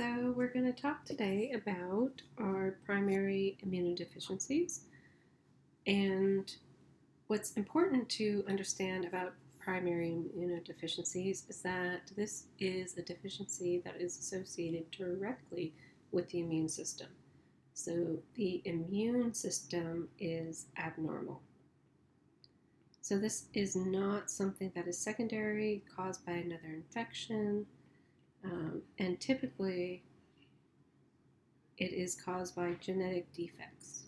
So we're going to talk today about our primary immunodeficiencies. And what's important to understand about primary immunodeficiencies is that this is a deficiency that is associated directly with the immune system. So the immune system is abnormal. So this is not something that is secondary, caused by another infection, and typically it is caused by genetic defects.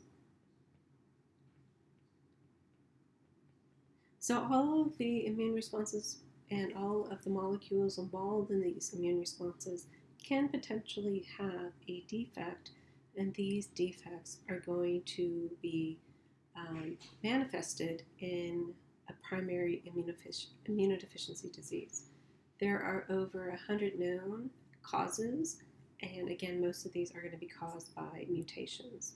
So all of the immune responses and all of the molecules involved in these immune responses can potentially have a defect, and these defects are going to be manifested in a primary immunodeficiency disease. There are over 100 known causes, and again, most of these are going to be caused by mutations.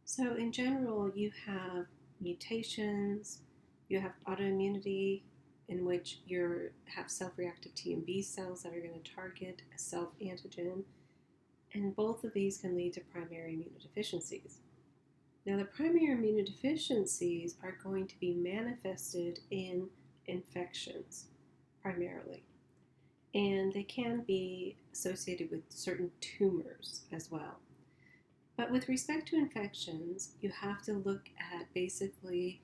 So in general, you have mutations, you have autoimmunity, in which you have self-reactive T and B cells that are going to target a self-antigen, and both of these can lead to primary immunodeficiencies. Now, the primary immunodeficiencies are going to be manifested in infections primarily, and they can be associated with certain tumors as well. But with respect to infections, you have to look at basically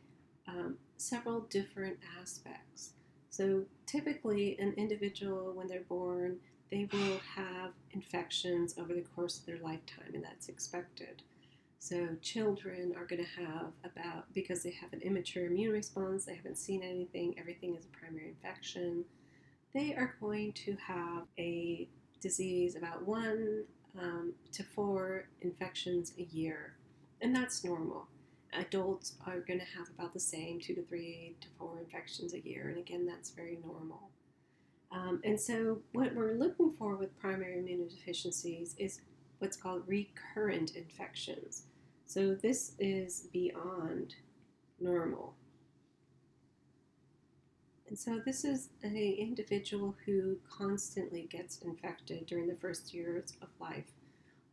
several different aspects. So typically an individual, when they're born, they will have infections over the course of their lifetime, and that's expected. So children are going to have because they have an immature immune response, they haven't seen anything, everything is a primary infection, they are going to have a disease about 1 to 4 infections a year, and that's normal. Adults are going to have about the same, 2 to 3 to 4 infections a year, and again, that's very normal. And so what we're looking for with primary immunodeficiencies is what's called recurrent infections. So this is beyond normal. And so this is an individual who constantly gets infected during the first years of life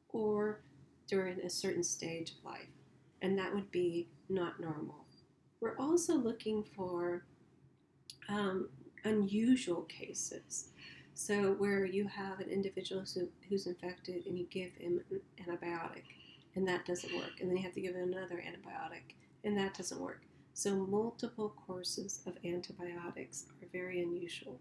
or during a certain stage of life, and that would be not normal. We're also looking for unusual cases. So where you have an individual who's infected and you give him an antibiotic and that doesn't work, and then you have to give him another antibiotic and that doesn't work. So multiple courses of antibiotics are very unusual.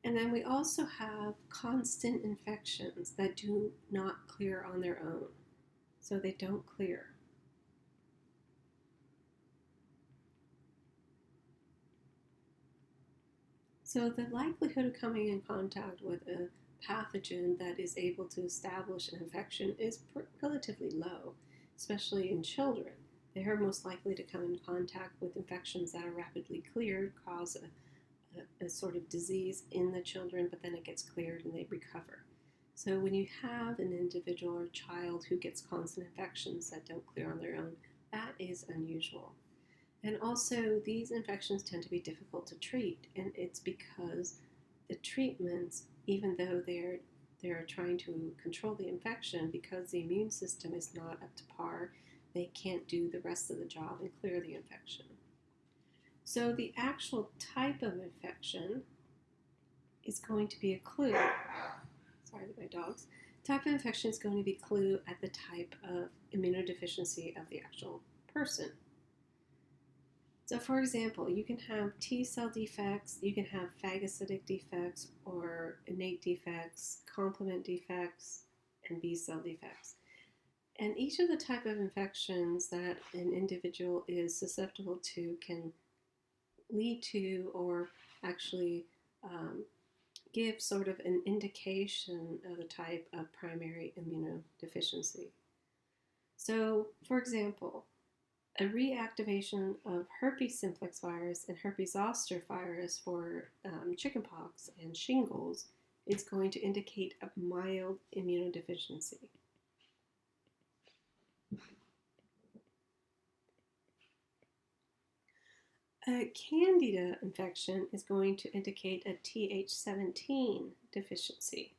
And then we also have constant infections that do not clear on their own. So they don't clear. So the likelihood of coming in contact with a pathogen that is able to establish an infection is relatively low, especially in children. They are most likely to come in contact with infections that are rapidly cleared, cause a sort of disease in the children, but then it gets cleared and they recover. So when you have an individual or child who gets constant infections that don't clear on their own, that is unusual. And also, these infections tend to be difficult to treat, and it's because the treatments, even though they're trying to control the infection, because the immune system is not up to par, they can't do the rest of the job and clear the infection. So the actual type of infection is going to be a clue. Sorry, my dogs. Type of infection is going to be a clue at the type of immunodeficiency of the actual person. So for example, you can have T cell defects, you can have phagocytic defects or innate defects, complement defects, and B cell defects. And each of the type of infections that an individual is susceptible to can lead to or actually give sort of an indication of the type of primary immunodeficiency. So for example, a reactivation of herpes simplex virus and herpes zoster virus for chickenpox and shingles is going to indicate a mild immunodeficiency. A candida infection is going to indicate a Th17 deficiency.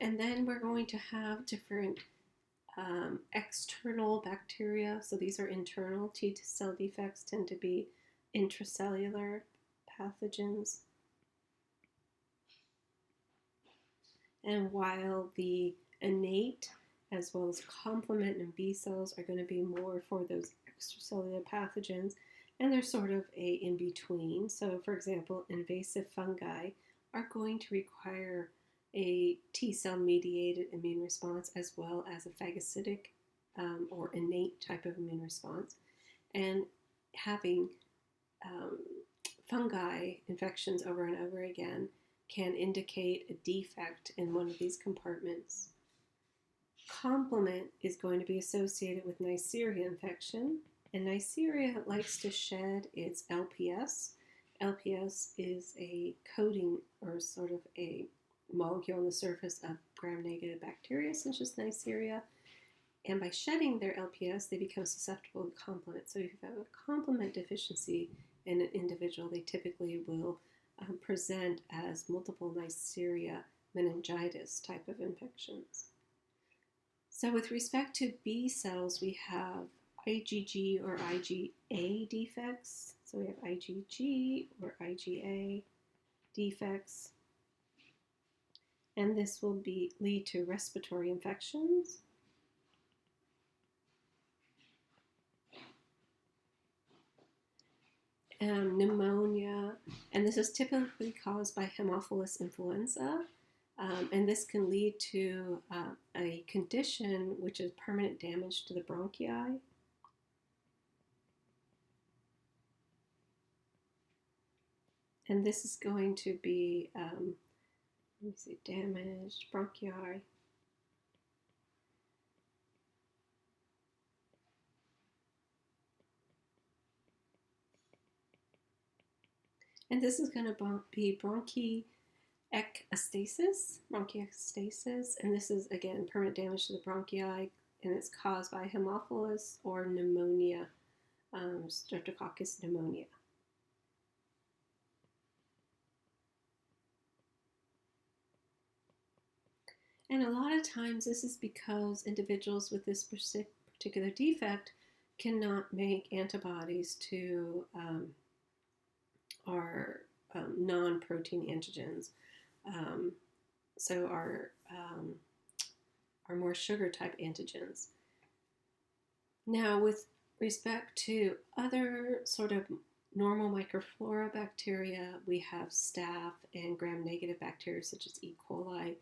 And then we're going to have different external bacteria. So these are internal. T cell defects tend to be intracellular pathogens. And while the innate as well as complement and B cells are going to be more for those extracellular pathogens, and they're sort of a in-between. So for example, invasive fungi are going to require a T cell mediated immune response as well as a phagocytic or innate type of immune response. And having fungi infections over and over again can indicate a defect in one of these compartments. Complement is going to be associated with Neisseria infection, and Neisseria likes to shed its LPS. LPS is a coating or sort of a molecule on the surface of gram-negative bacteria, such as Neisseria, and by shedding their LPS, they become susceptible to complement. So if you have a complement deficiency in an individual, they typically will present as multiple Neisseria meningitis type of infections. So with respect to B cells, we have IgG or IgA defects. So we have IgG or IgA defects. And this will lead to respiratory infections. Pneumonia, and this is typically caused by Haemophilus influenza, and this can lead to a condition which is permanent damage to the bronchi. And this is going to be, damaged bronchi. And this is going to be bronchiectasis, and this is, again, permanent damage to the bronchi, and it's caused by Haemophilus or pneumonia, Streptococcus pneumonia. And a lot of times this is because individuals with this particular defect cannot make antibodies to our non-protein antigens, so our more sugar type antigens. Now, with respect to other sort of normal microflora bacteria, we have staph and gram-negative bacteria such as E. coli,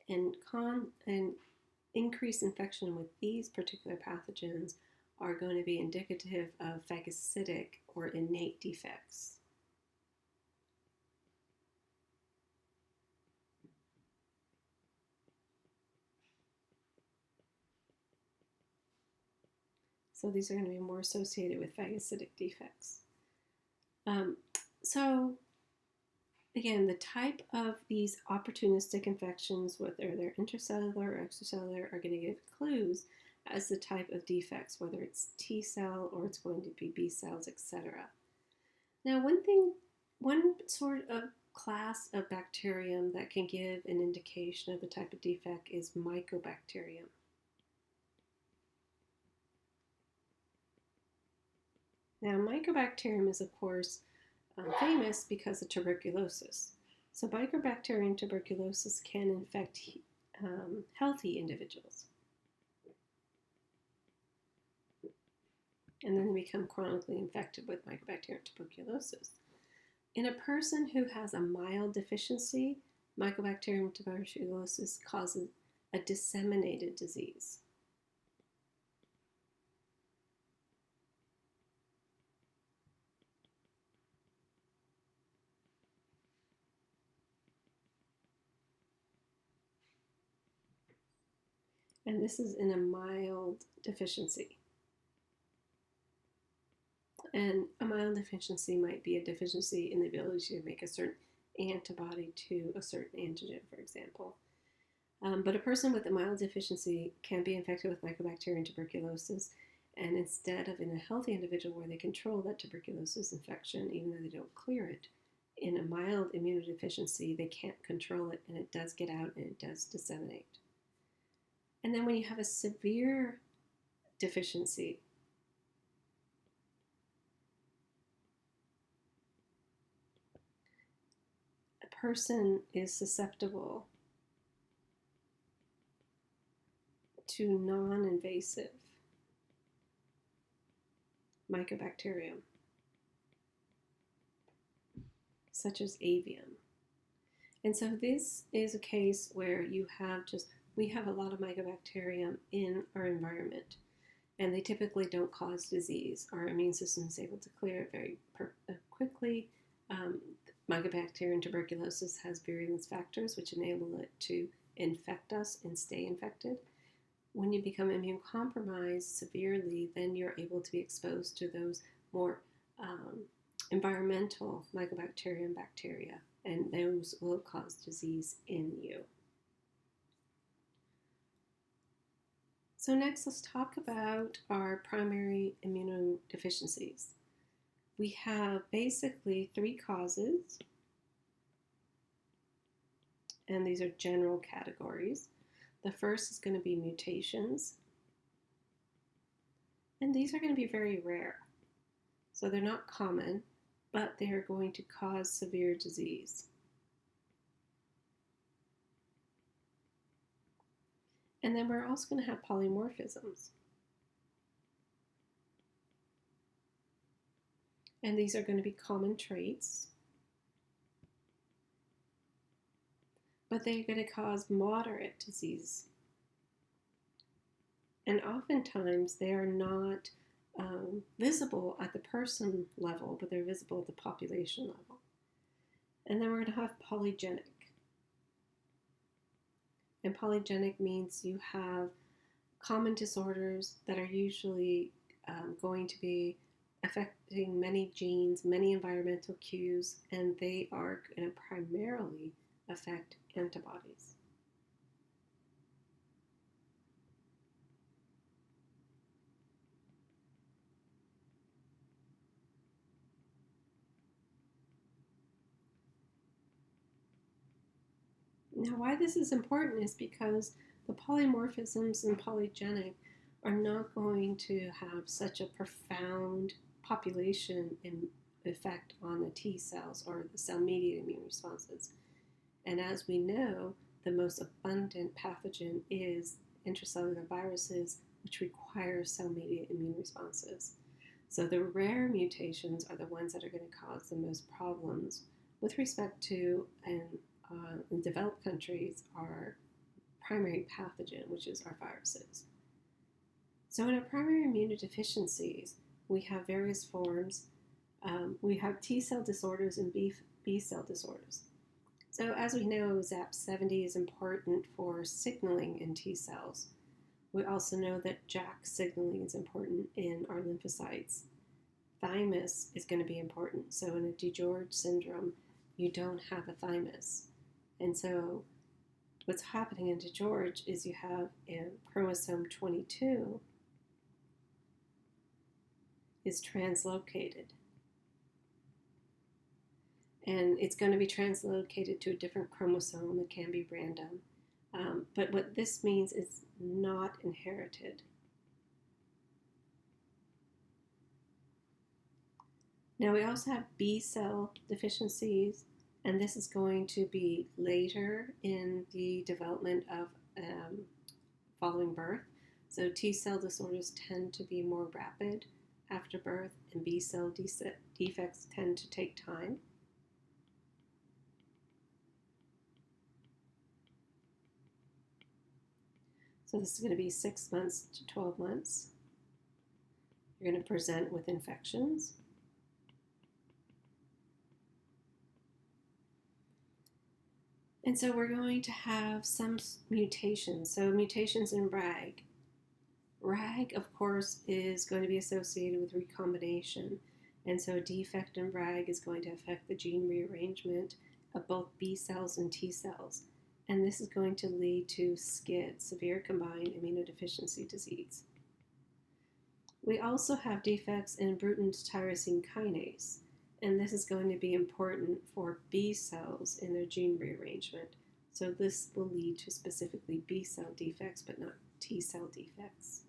and increased infection with these particular pathogens are going to be indicative of phagocytic or innate defects. So these are going to be more associated with phagocytic defects. So again, the type of these opportunistic infections, whether they're intracellular or extracellular, are going to give clues as the type of defects, whether it's T cell or it's going to be B cells, etc. Now, one sort of class of bacterium that can give an indication of the type of defect is Mycobacterium. Now, Mycobacterium is, of course, famous because of tuberculosis. So Mycobacterium tuberculosis can infect healthy individuals. And then they become chronically infected with Mycobacterium tuberculosis. In a person who has a mild deficiency, Mycobacterium tuberculosis causes a disseminated disease. And this is in a mild deficiency. And a mild deficiency might be a deficiency in the ability to make a certain antibody to a certain antigen, for example. But a person with a mild deficiency can be infected with Mycobacterium tuberculosis, And instead of in a healthy individual where they control that tuberculosis infection, even though they don't clear it, in a mild immunodeficiency, they can't control it, and it does get out and it does disseminate. And then when you have a severe deficiency, a person is susceptible to non-invasive Mycobacterium, such as avium. And so this is a case where we have a lot of Mycobacterium in our environment, and they typically don't cause disease. Our immune system is able to clear it very quickly. Mycobacterium tuberculosis has virulence factors which enable it to infect us and stay infected. When you become immune compromised severely, then you're able to be exposed to those more environmental Mycobacterium bacteria, and those will cause disease in you. So next, let's talk about our primary immunodeficiencies. We have basically 3 causes, and these are general categories. The first is going to be mutations, and these are going to be very rare. So they're not common, but they are going to cause severe disease. And then we're also going to have polymorphisms. And these are going to be common traits, but they're going to cause moderate disease. And oftentimes they are not visible at the person level, but they're visible at the population level. And then we're going to have polygenic. And polygenic means you have common disorders that are usually going to be affecting many genes, many environmental cues, and they are going to primarily affect antibodies. Now, why this is important is because the polymorphisms and polygenic are not going to have such a profound population effect on the T cells or the cell-mediated immune responses. And as we know, the most abundant pathogen is intracellular viruses, which require cell-mediated immune responses. So the rare mutations are the ones that are going to cause the most problems with respect to, in developed countries, our primary pathogen, which is our viruses. So in our primary immunodeficiencies, we have various forms. We have T cell disorders and B cell disorders. So as we know, ZAP70 is important for signaling in T cells. We also know that JAK signaling is important in our lymphocytes. Thymus is going to be important. So in a DiGeorge syndrome, you don't have a thymus. And so what's happening in DiGeorge is you have a chromosome 22 is translocated. And it's going to be translocated to a different chromosome. It can be random. But what this means is not inherited. Now we also have B cell deficiencies, and this is going to be later in the development of following birth. So T cell disorders tend to be more rapid after birth, and B cell defects tend to take time. So this is going to be 6 months to 12 months. You're going to present with infections. And so we're going to have some mutations. So mutations in RAG. RAG, of course, is going to be associated with recombination. And so a defect in RAG is going to affect the gene rearrangement of both B cells and T cells. And this is going to lead to SCID, severe combined immunodeficiency disease. We also have defects in Bruton's tyrosine kinase, and this is going to be important for B cells in their gene rearrangement. So this will lead to specifically B cell defects, but not T cell defects.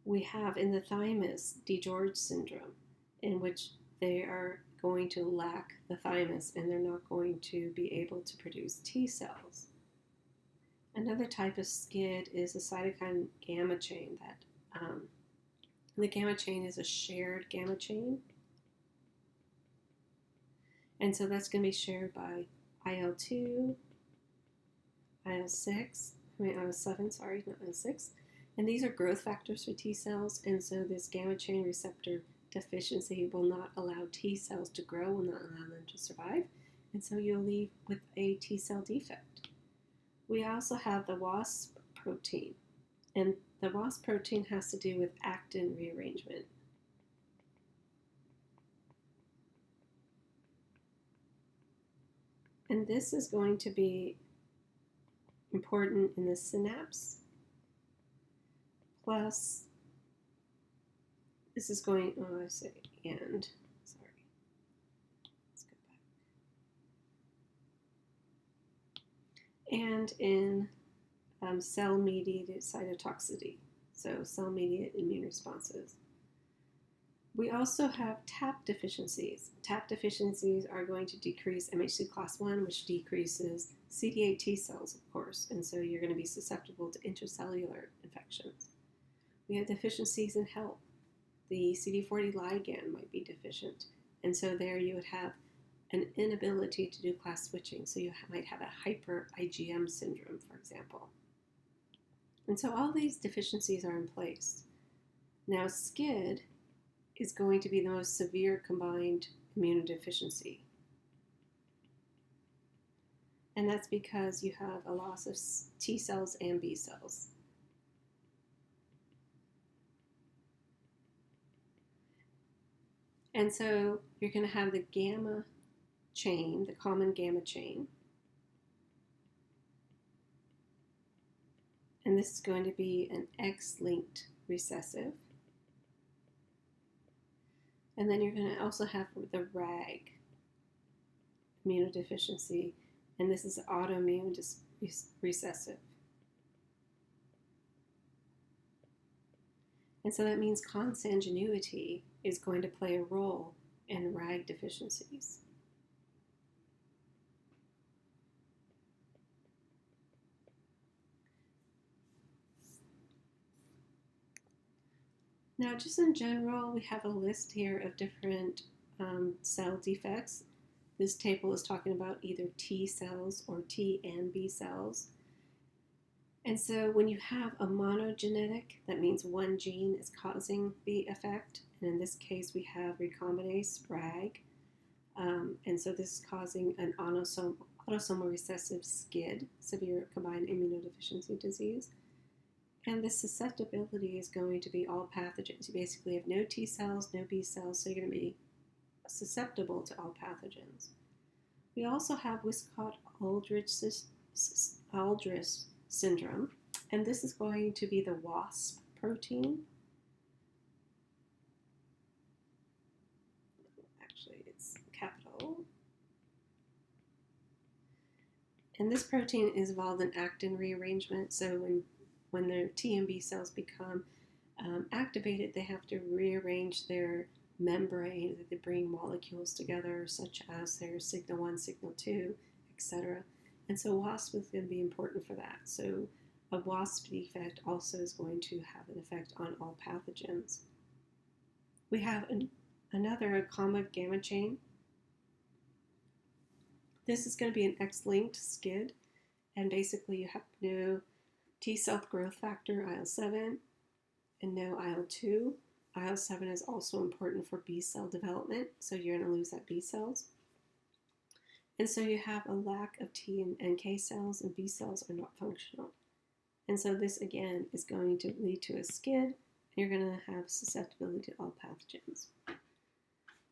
We have in the thymus DiGeorge syndrome, in which they are going to lack the thymus and they're not going to be able to produce T cells. Another type of SCID is a cytokine gamma chain. The gamma chain is a shared gamma chain. And so that's going to be shared by IL-2, IL-7, not IL-6. And these are growth factors for T cells. And so this gamma chain receptor deficiency will not allow T cells to grow, will not allow them to survive. And so you'll leave with a T cell defect. We also have the WASP protein. And the WASP protein has to do with actin rearrangement. And this is going to be important in the synapse. Plus, this is going, let's go back. And in cell-mediated cytotoxicity, so cell-mediated immune responses. We also have TAP deficiencies. TAP deficiencies are going to decrease MHC class 1, which decreases CD8 T cells, of course, and so you're going to be susceptible to intracellular infections. We have deficiencies in HELP. The CD40 ligand might be deficient, and so there you would have an inability to do class switching, so you might have a hyper IgM syndrome, for example. And so all these deficiencies are in place. Now SCID is going to be the most severe combined immunodeficiency. And that's because you have a loss of T cells and B cells. And so you're going to have the gamma chain, the common gamma chain. And this is going to be an X-linked recessive. And then you're going to also have the RAG immunodeficiency, and this is autoimmune recessive. And so that means consanguinity is going to play a role in RAG deficiencies. Now, just in general, we have a list here of different cell defects. This table is talking about either T cells or T and B cells. And so when you have a monogenetic, that means one gene is causing the effect. And in this case, we have recombinase, RAG. And so this is causing an autosomal recessive SCID, severe combined immunodeficiency disease. And the susceptibility is going to be all pathogens. You basically have no T cells, no B cells, so you're going to be susceptible to all pathogens. We also have Wiskott-Aldrich syndrome, and this is going to be the WASP protein. Actually, it's capital. And this protein is involved in actin rearrangement, so when their T and B cells become activated, they have to rearrange their membrane, that they bring molecules together, such as their signal 1, signal 2, etc. And so WASP is going to be important for that. So a WASP defect also is going to have an effect on all pathogens. We have another common gamma chain. This is going to be an X-linked SCID, and basically you have no T cell growth factor, IL-7, and no IL-2. IL-7 is also important for B cell development, so you're going to lose that B cells. And so you have a lack of T and NK cells, and B cells are not functional. And so this, again, is going to lead to a SCID, and you're going to have susceptibility to all pathogens.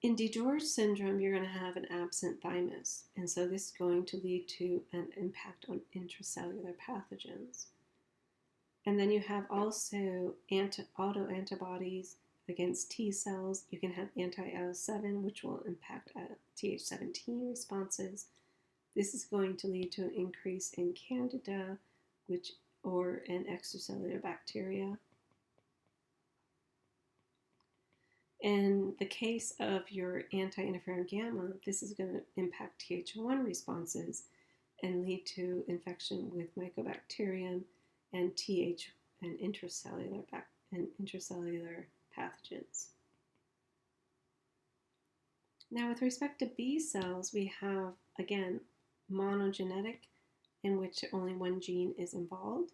In DiGeorge syndrome, you're going to have an absent thymus, and so this is going to lead to an impact on intracellular pathogens. And then you have also autoantibodies against T cells. You can have anti-IL-7, which will impact Th17 responses. This is going to lead to an increase in Candida, or an extracellular bacteria. In the case of your anti-interferon gamma, this is going to impact Th1 responses and lead to infection with Mycobacterium and intracellular pathogens. Now, with respect to B cells, we have, again, monogenetic, in which only one gene is involved.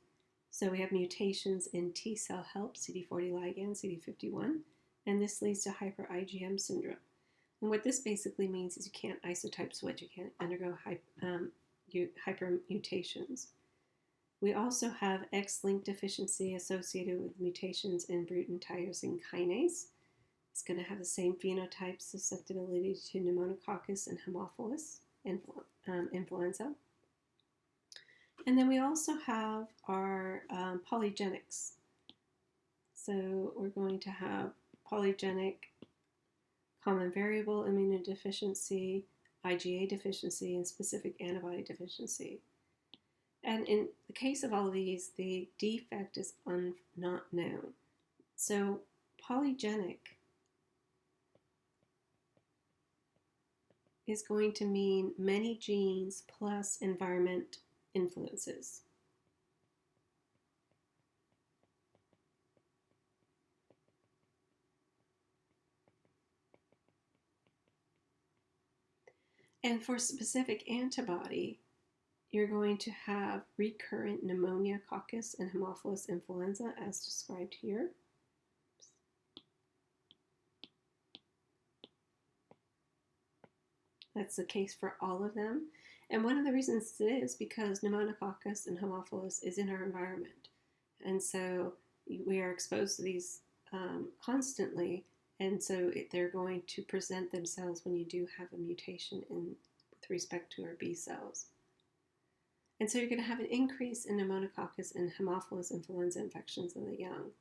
So we have mutations in T cell help, CD40 ligand, CD51, and this leads to hyper-IgM syndrome. And what this basically means is you can't isotype switch, you can't undergo hypermutations. We also have X-linked deficiency associated with mutations in Bruton tyrosine kinase. It's going to have the same phenotype, susceptibility to pneumococcus and Haemophilus influenza. And then we also have our polygenics. So we're going to have polygenic common variable immunodeficiency, IgA deficiency, and specific antibody deficiency. And in the case of all of these, the defect is not known. So polygenic is going to mean many genes plus environment influences. And for specific antibody, you're going to have recurrent pneumococcus and Haemophilus influenza as described here. That's the case for all of them. And one of the reasons it is because pneumococcus and Haemophilus is in our environment. And so we are exposed to these constantly. And so they're going to present themselves when you do have a mutation with respect to our B cells. And so you're going to have an increase in pneumococcus and Haemophilus influenza infections in the young.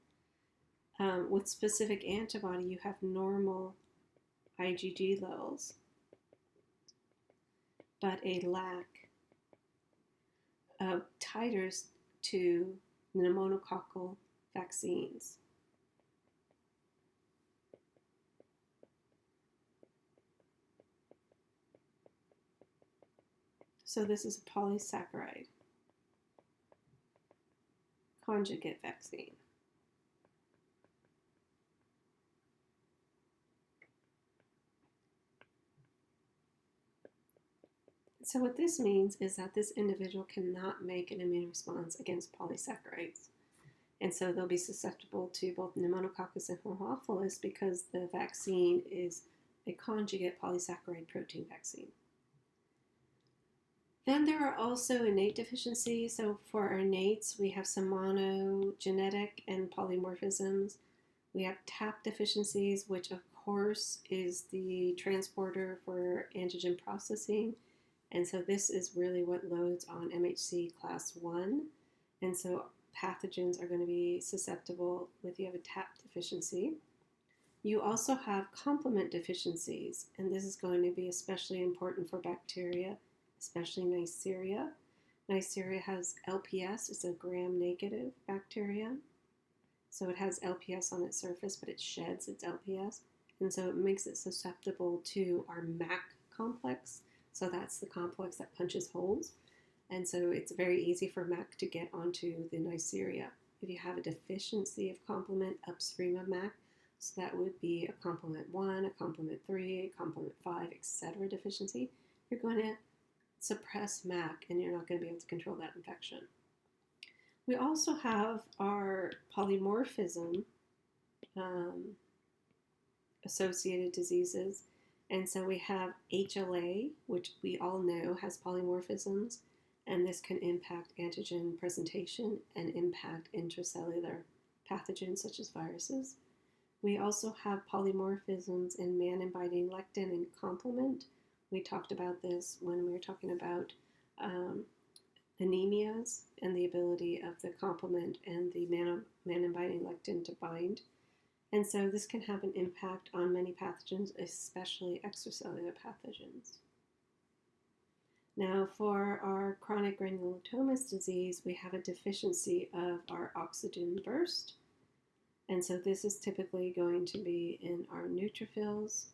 With specific antibody, you have normal IgG levels, but a lack of titers to pneumococcal vaccines. So this is a polysaccharide conjugate vaccine. So what this means is that this individual cannot make an immune response against polysaccharides. And so they'll be susceptible to both pneumococcus and Haemophilus because the vaccine is a conjugate polysaccharide protein vaccine. Then there are also innate deficiencies. So for our innates, we have some monogenetic and polymorphisms. We have TAP deficiencies, which of course is the transporter for antigen processing. And so this is really what loads on MHC class 1. And so pathogens are going to be susceptible if you have a TAP deficiency. You also have complement deficiencies, and this is going to be especially important for bacteria, especially Neisseria. Neisseria has LPS, it's a gram-negative bacteria. So it has LPS on its surface, but it sheds its LPS. And so it makes it susceptible to our MAC complex. So that's the complex that punches holes. And so it's very easy for MAC to get onto the Neisseria. If you have a deficiency of complement upstream of MAC, so that would be a complement 1, a complement 3, a complement 5, etc. deficiency, you're going to suppress MAC and you're not going to be able to control that infection. We also have our polymorphism associated diseases. And so we have HLA, which we all know has polymorphisms, and this can impact antigen presentation and impact intracellular pathogens such as viruses. We also have polymorphisms in mannan-binding lectin and complement. We talked about this when we were talking about anemias and the ability of the complement and the mannan-binding lectin to bind. And so this can have an impact on many pathogens, especially extracellular pathogens. Now, for our chronic granulomatous disease, we have a deficiency of our oxygen burst. And so this is typically going to be in our neutrophils.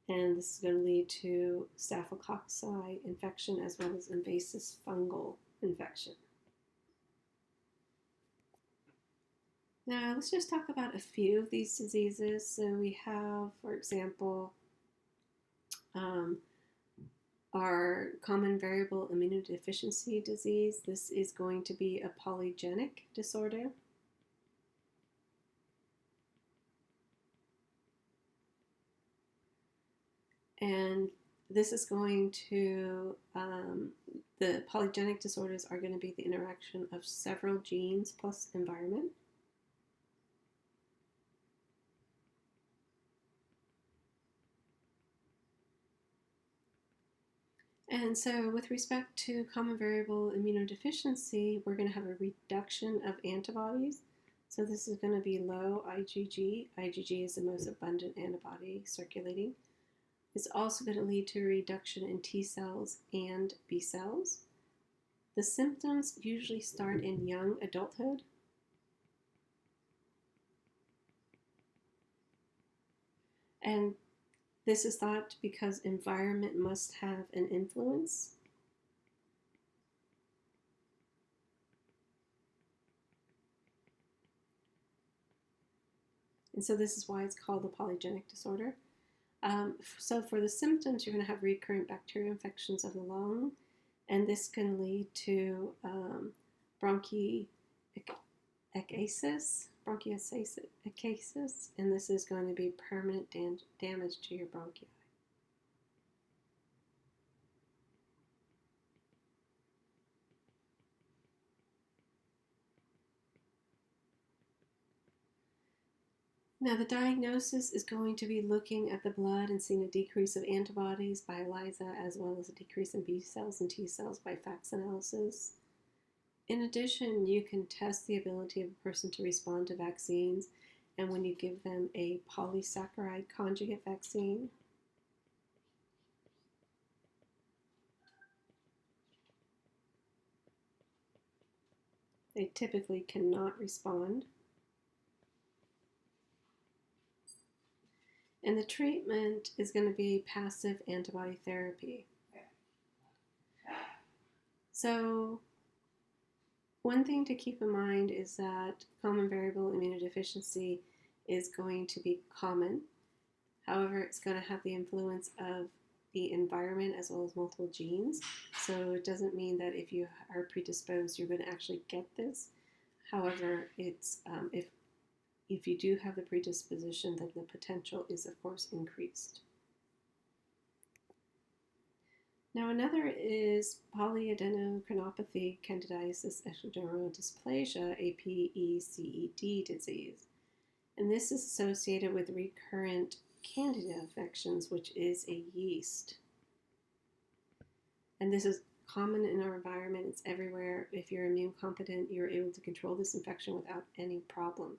And this is going to lead to staphylococci infection as well as invasive fungal infection. Now, let's just talk about a few of these diseases. So we have, for example, our common variable immunodeficiency disease. This is going to be a polygenic disorder. And this is going to, the polygenic disorders are going to be the interaction of several genes plus environment. And so with respect to common variable immunodeficiency, we're going to have a reduction of antibodies. So this is going to be low IgG. IgG is the most abundant antibody circulating. It's also going to lead to a reduction in T cells and B cells. The symptoms usually start in young adulthood. And this is thought because environment must have an influence. And so this is why it's called the polygenic disorder. So for the symptoms, you're going to have recurrent bacterial infections of the lung, and this can lead to bronchiectasis, and this is going to be permanent damage to your bronchi. Now, the diagnosis is going to be looking at the blood and seeing a decrease of antibodies by ELISA, as well as a decrease in B cells and T cells by FACS analysis. In addition, you can test the ability of a person to respond to vaccines, and when you give them a polysaccharide conjugate vaccine, they typically cannot respond. And the treatment is going to be passive antibody therapy. So one thing to keep in mind is that common variable immunodeficiency is going to be common. However, it's going to have the influence of the environment as well as multiple genes. So it doesn't mean that if you are predisposed, you're going to actually get this. However, it's if you do have the predisposition, then the potential is, of course, increased. Now, another is polyadenocrinopathy candidiasis ectodermal dysplasia, APECED disease. And this is associated with recurrent candida infections, which is a yeast. And this is common in our environment. It's everywhere. If you're immune competent, you're able to control this infection without any problem.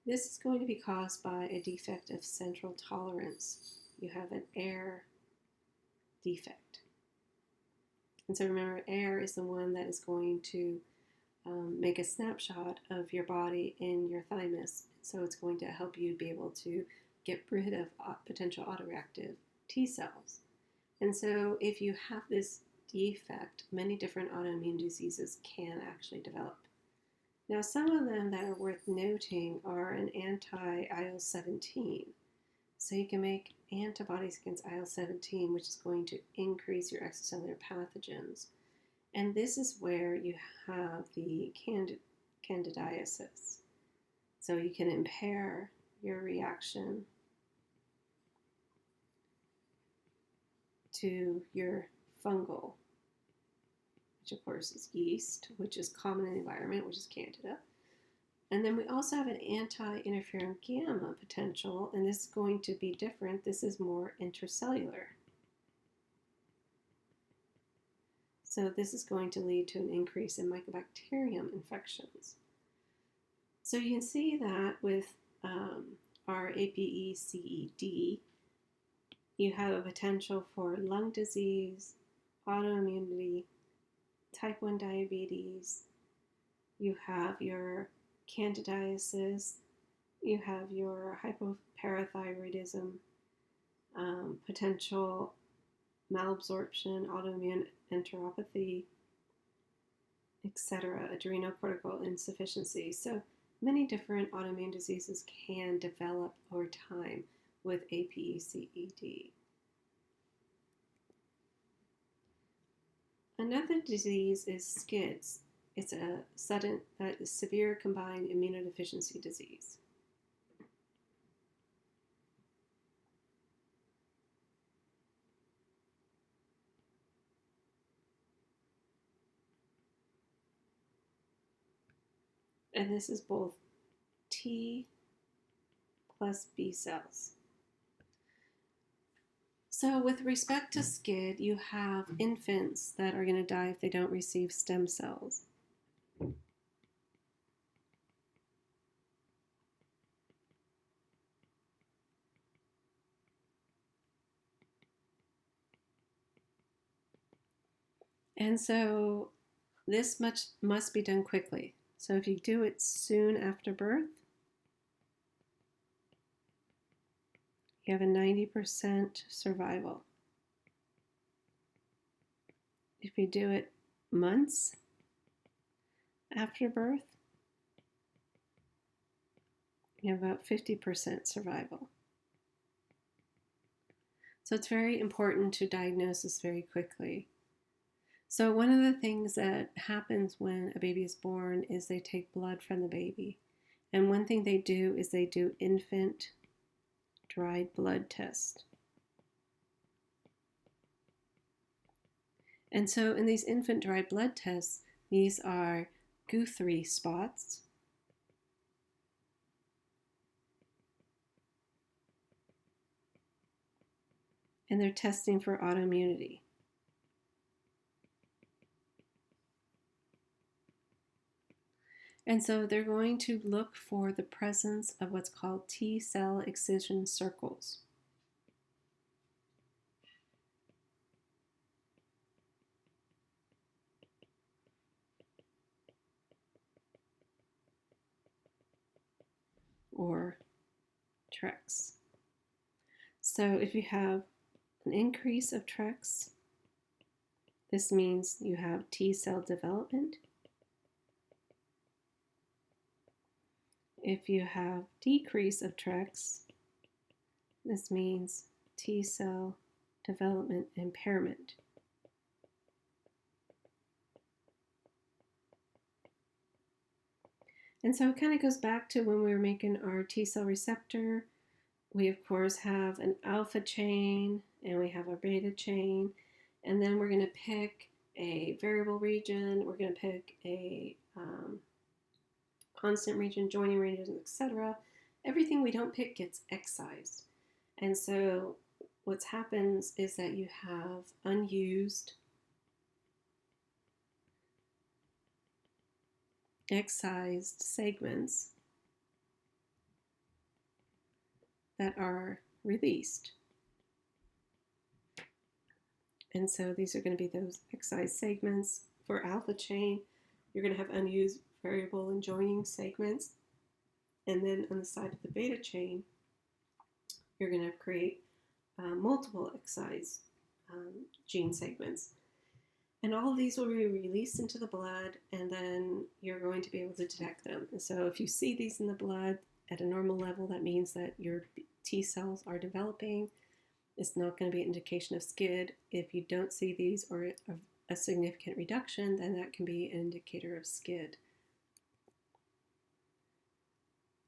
This is going to be caused by a defect of central tolerance. You have an air defect. And so remember, air is the one that is going to make a snapshot of your body in your thymus. So it's going to help you be able to get rid of potential autoreactive T cells. And so if you have this defect, many different autoimmune diseases can actually develop. Now, some of them that are worth noting are an anti-IL-17. So you can make antibodies against IL-17, which is going to increase your extracellular pathogens. And this is where you have the candidiasis. So you can impair your reaction to your fungal, which of course is yeast, which is common in the environment, which is candida. And then we also have an anti-interferon gamma potential, and this is going to be different. This is more intracellular. So this is going to lead to an increase in Mycobacterium infections. So you can see that with our APECED, you have a potential for lung disease, autoimmunity, type 1 diabetes, you have your candidiasis, you have your hypoparathyroidism, potential malabsorption, autoimmune enteropathy, etc., adrenocortical insufficiency. So many different autoimmune diseases can develop over time with APECED. Another disease is SCIDS. It's a severe combined immunodeficiency disease. And this is both T plus B cells. So with respect to SCID, you have infants that are going to die if they don't receive stem cells. And so this must be done quickly. So if you do it soon after birth, you have a 90% survival. If you do it months after birth, you have about 50% survival. So it's very important to diagnose this very quickly. So one of the things that happens when a baby is born is they take blood from the baby. And one thing they do is they do infant dried blood test. And so in these infant dried blood tests, these are Guthrie spots. And they're testing for autoimmunity. And so they're going to look for the presence of what's called T cell excision circles. Or TREX. So if you have an increase of TREX, this means you have T cell development. If you have decrease of TREX, this means T cell development impairment. And so it kind of goes back to when we were making our T cell receptor. We, of course, have an alpha chain and we have a beta chain. And then we're going to pick a variable region. We're going to pick a constant region, joining regions, etc. Everything we don't pick gets excised. And so what happens is that you have unused excised segments that are released. And so these are going to be those excised segments. For alpha chain, you're going to have unused variable and joining segments. And then on the side of the beta chain, you're going to create multiple excised gene segments. And all of these will be released into the blood, and then you're going to be able to detect them. And so if you see these in the blood at a normal level, that means that your T cells are developing. It's not going to be an indication of SCID. If you don't see these or a significant reduction, then that can be an indicator of SCID.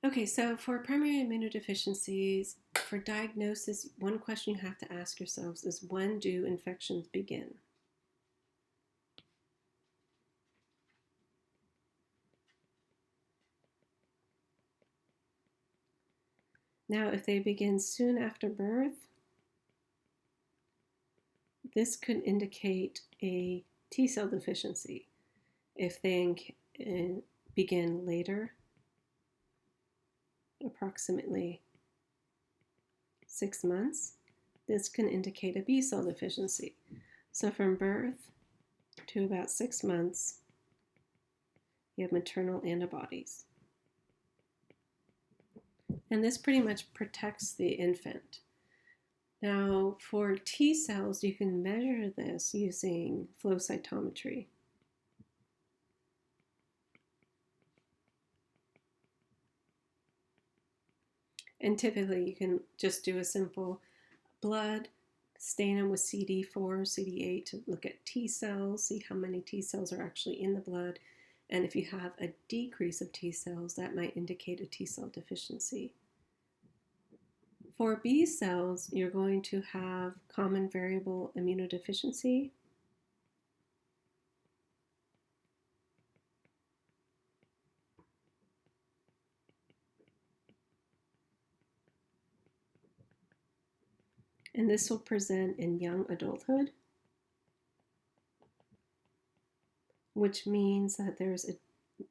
Okay, so for primary immunodeficiencies, for diagnosis, one question you have to ask yourselves is, when do infections begin? Now, if they begin soon after birth, this could indicate a T cell deficiency. If they begin later, approximately 6 months, this can indicate a B cell deficiency. So from birth to about 6 months, you have maternal antibodies. And this pretty much protects the infant. Now, for T cells, you can measure this using flow cytometry. And typically, you can just do a simple blood, stain them with CD4, CD8 to look at T cells, see how many T cells are actually in the blood. And if you have a decrease of T cells, that might indicate a T cell deficiency. For B cells, you're going to have common variable immunodeficiency. And this will present in young adulthood, which means that there's an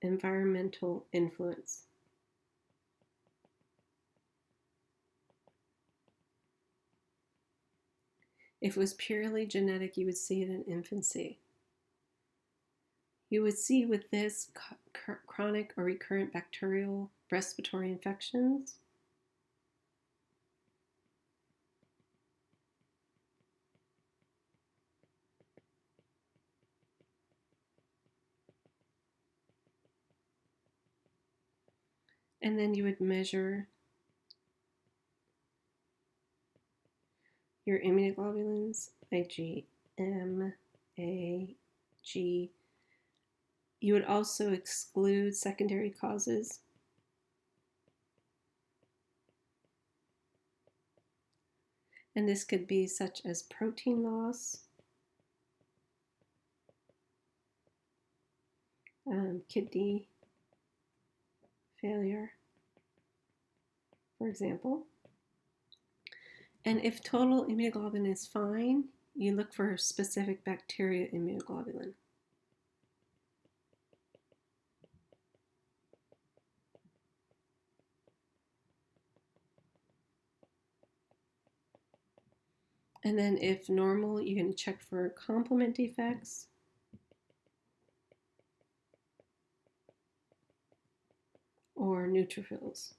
environmental influence. If it was purely genetic, you would see it in infancy. You would see with this chronic or recurrent bacterial respiratory infections, and then you would measure your immunoglobulins, IgM, A, G. You would also exclude secondary causes. And this could be such as protein loss, kidney failure, for example. And if total immunoglobulin is fine, you look for specific bacteria immunoglobulin. And then if normal, you can check for complement defects. Or neutrophils.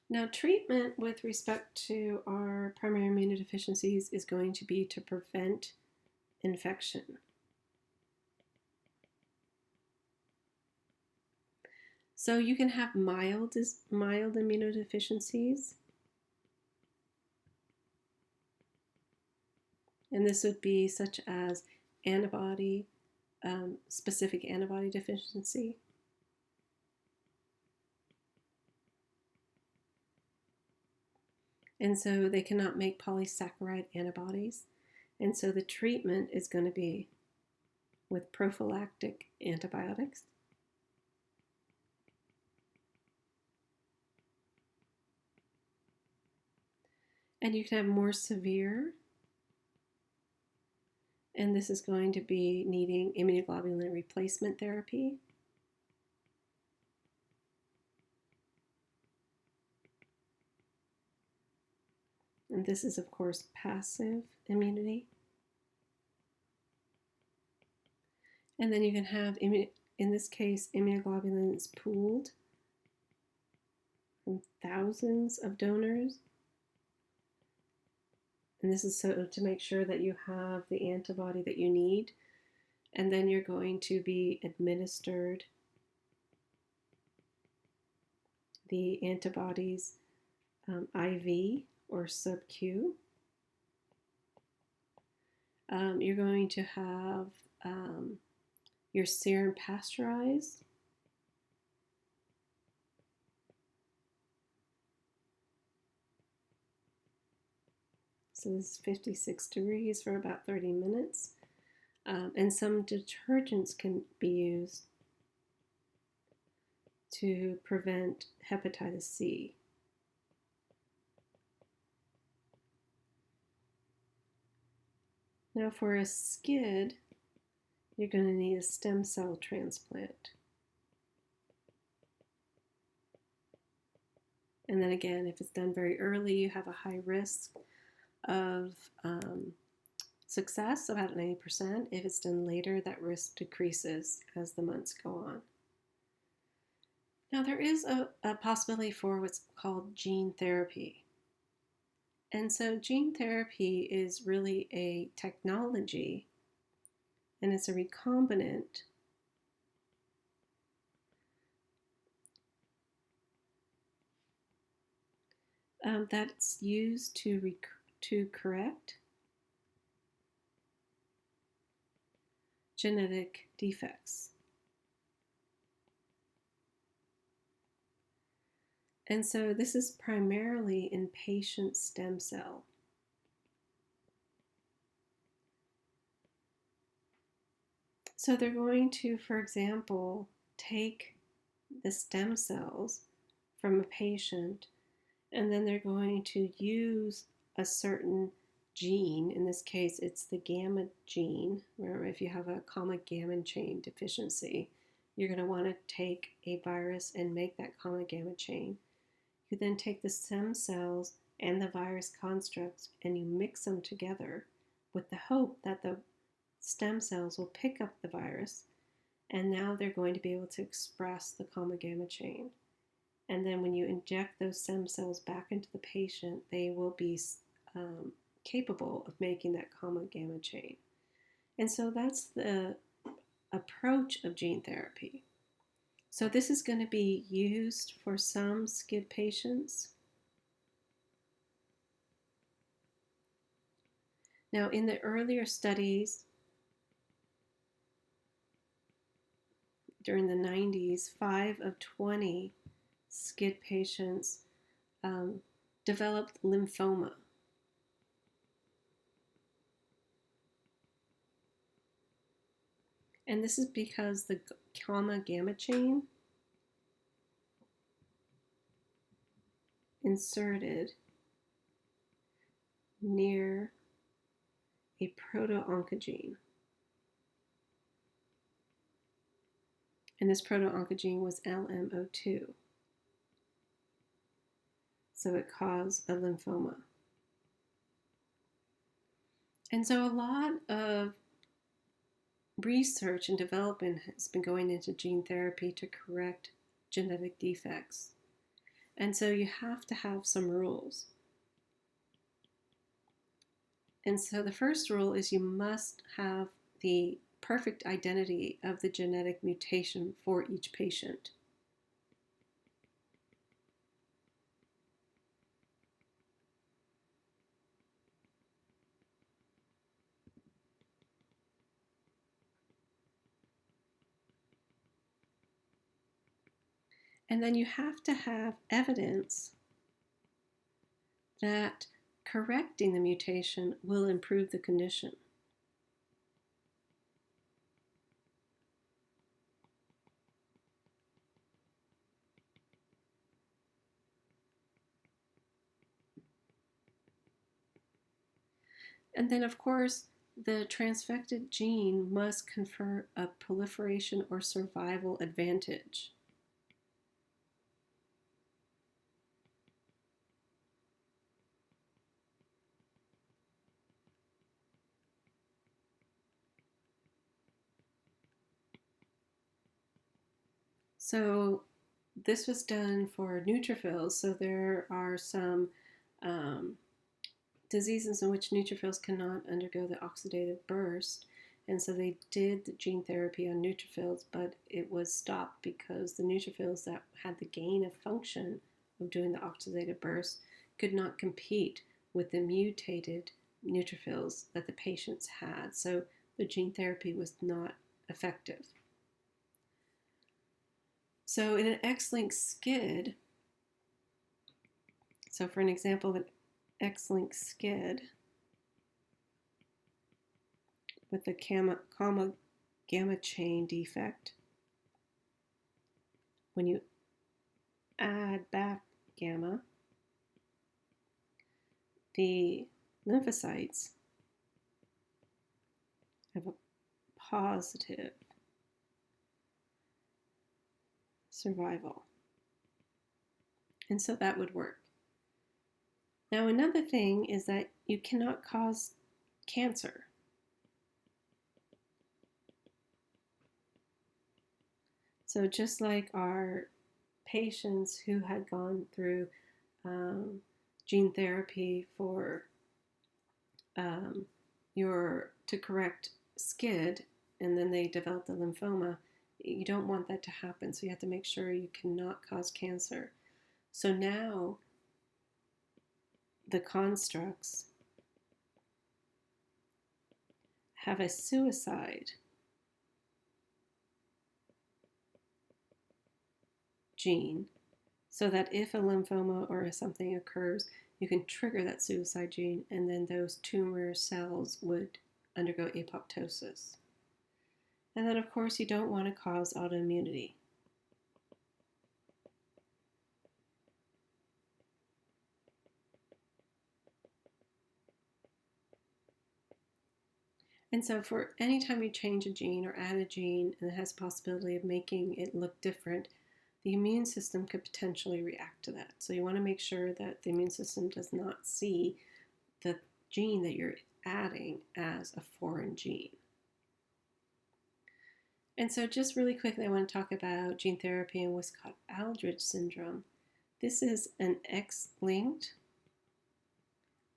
Now, treatment with respect to our primary immunodeficiencies is going to be to prevent infection. So you can have mild immunodeficiencies. And this would be such as specific antibody deficiency. And so they cannot make polysaccharide antibodies. And so the treatment is going to be with prophylactic antibiotics. And you can have more severe, and this is going to be needing immunoglobulin replacement therapy. And this is, of course, passive immunity. And then you can have, in this case, immunoglobulins pooled from thousands of donors. And this is so to make sure that you have the antibody that you need. And then you're going to be administered the antibodies IV or sub-Q. You're going to have your serum pasteurized. So this is 56 degrees for about 30 minutes. And some detergents can be used to prevent hepatitis C. Now for a SCID, you're going to need a stem cell transplant. And then again, if it's done very early, you have a high risk of success, about 90%. If it's done later, that risk decreases as the months go on. Now, there is a possibility for what's called gene therapy. And so gene therapy is really a technology, and it's a recombinant that's used to correct genetic defects. And so this is primarily in patient stem cell. So they're going to, for example, take the stem cells from a patient, and then they're going to use a certain gene. In this case, it's the gamma gene. Remember, if you have a common gamma chain deficiency, you're going to want to take a virus and make that common gamma chain. You then take the stem cells and the virus constructs and you mix them together with the hope that the stem cells will pick up the virus, and now they're going to be able to express the common gamma chain. And then when you inject those stem cells back into the patient, they will be capable of making that common gamma chain. And so that's the approach of gene therapy. So this is going to be used for some SCID patients. Now, in the earlier studies during the 90s, 5 of 20 SCID patients developed lymphoma. And this is because the common gamma chain inserted near a proto-oncogene. And this proto-oncogene was LMO2. So it caused a lymphoma. And so a lot of research and development has been going into gene therapy to correct genetic defects. And so you have to have some rules. And so the first rule is you must have the perfect identity of the genetic mutation for each patient. And then you have to have evidence that correcting the mutation will improve the condition. And then, of course, the transfected gene must confer a proliferation or survival advantage. So this was done for neutrophils. So there are some diseases in which neutrophils cannot undergo the oxidative burst. And so they did the gene therapy on neutrophils, but it was stopped because the neutrophils that had the gain of function of doing the oxidative burst could not compete with the mutated neutrophils that the patients had. So the gene therapy was not effective. So in an X-linked SCID, so for an example of an X-linked SCID with the common gamma chain defect, when you add back gamma, the lymphocytes have a positive survival. And so that would work. Now, another thing is that you cannot cause cancer. So just like our patients who had gone through gene therapy for to correct SCID, and then they developed a lymphoma, you don't want that to happen. So you have to make sure you cannot cause cancer. So now the constructs have a suicide gene, so that if a lymphoma or something occurs, you can trigger that suicide gene, and then those tumor cells would undergo apoptosis. And then, of course, you don't want to cause autoimmunity. And so for any time you change a gene or add a gene and it has a possibility of making it look different, the immune system could potentially react to that. So you want to make sure that the immune system does not see the gene that you're adding as a foreign gene. And so just really quickly, I want to talk about gene therapy and Wiskott-Aldrich syndrome. This is an X-linked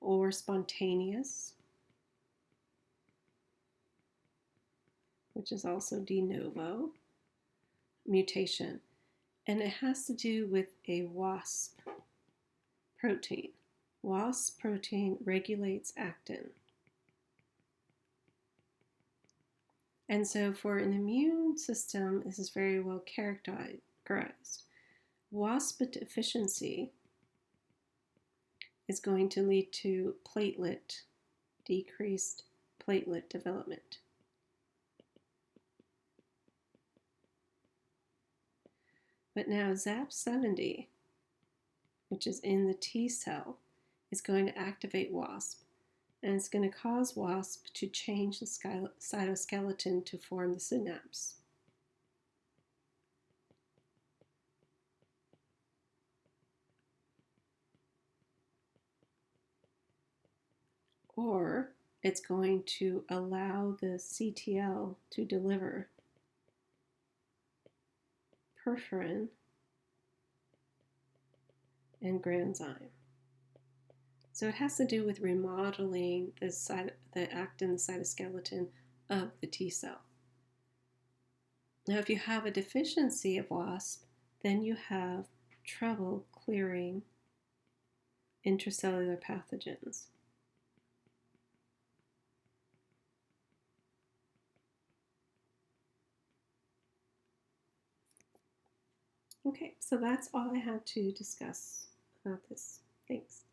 or spontaneous, which is also de novo, mutation. And it has to do with a WASP protein. WASP protein regulates actin. And so for an immune system, this is very well characterized. WASP deficiency is going to lead to decreased platelet development. But now ZAP70, which is in the T cell, is going to activate WASP, and it's going to cause WASP to change the cytoskeleton to form the synapse. Or it's going to allow the CTL to deliver perforin and granzyme. So it has to do with remodeling the actin, the cytoskeleton of the T cell. Now, if you have a deficiency of WASP, then you have trouble clearing intracellular pathogens. Okay, so that's all I had to discuss about this. Thanks.